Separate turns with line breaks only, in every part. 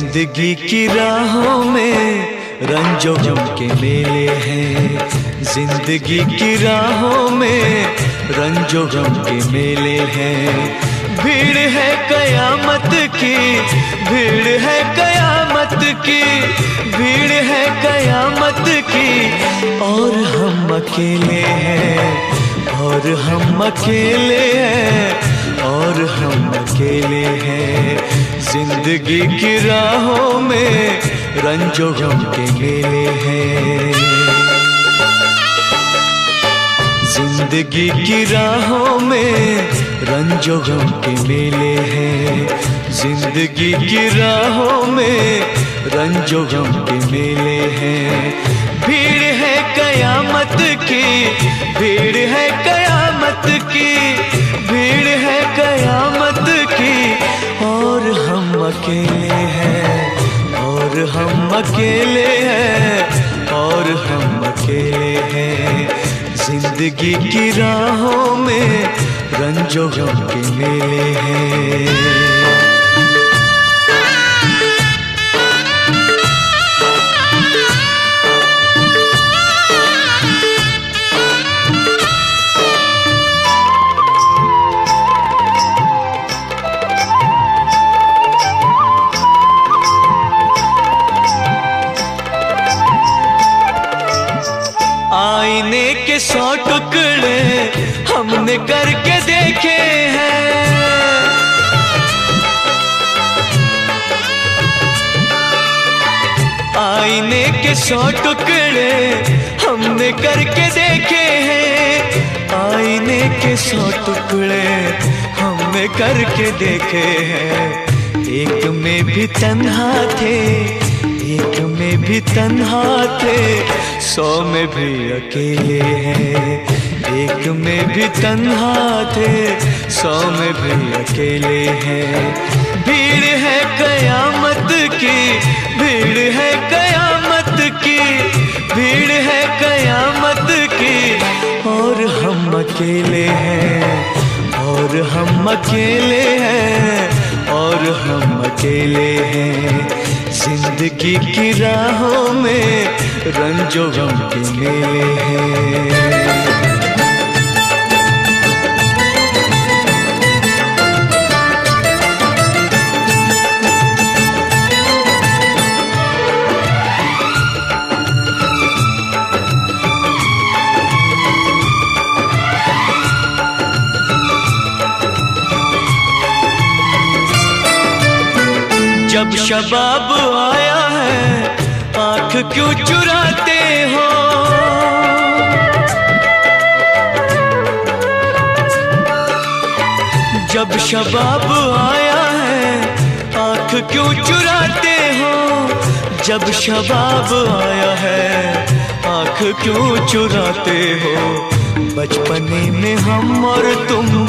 जिंदगी की राहों में रंजो गम के मेले हैं। जिंदगी की राहों में रंजो गम के मेले हैं। भीड़ है कयामत की, भीड़ है कयामत की, भीड़ है कयामत की। और हम अकेले हैं, और हम अकेले हैं, और हम अकेले हैं। जिंदगी की राहों में रंजो गम के मेले हैं। जिंदगी की राहों में रंजो गम के मेले हैं। जिंदगी की राहों में रंजो गम के मेले हैं। भीड़ है कयामत की, भीड़ है कयामत की, भीड़ है कयामत की। और हम अकेले हैं, और हम अकेले हैं, और हम अकेले हैं। जिंदगी की राहों में रंजो गम के मेले हैं। आईने के 100 टुकड़े हमने करके देखे हैं। आईने के 100 टुकड़े हमने करके देखे हैं। आईने के 100 टुकड़े हमने करके देखे हैं। एक में भी तन्हा थे, एक में भी तन्हा थे, 100 में भी अकेले हैं। एक में भी तन्हा थे, 100 में भी अकेले हैं। भीड़ है कयामत की, भीड़ है कयामत की, भीड़ है कयामत की। और हम अकेले हैं, और हम अकेले हैं, और हम अकेले हैं। जिंदगी की राहों में रंजो गम के मेले हैं। जब शबाब आया है आँख क्यों चुराते हो। जब शबाब आया है आँख क्यों चुराते हो। जब शबाब आया है आँख क्यों चुराते हो। बचपने में हम और तुम,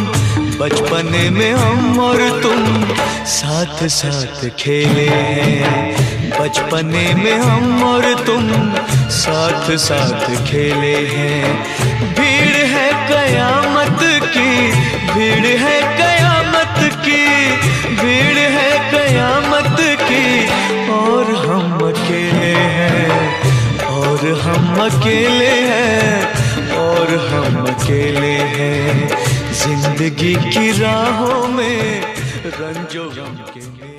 बचपने में हम और तुम साथ साथ खेले हैं। बचपने में हम और तुम साथ साथ खेले हैं। भीड़ है कयामत की, भीड़ है कयामत की, भीड़ है कयामत की। और हम अकेले हैं, और हम अकेले हैं, और हम अकेले हैं। जिंदगी की राहों में रंजो गम के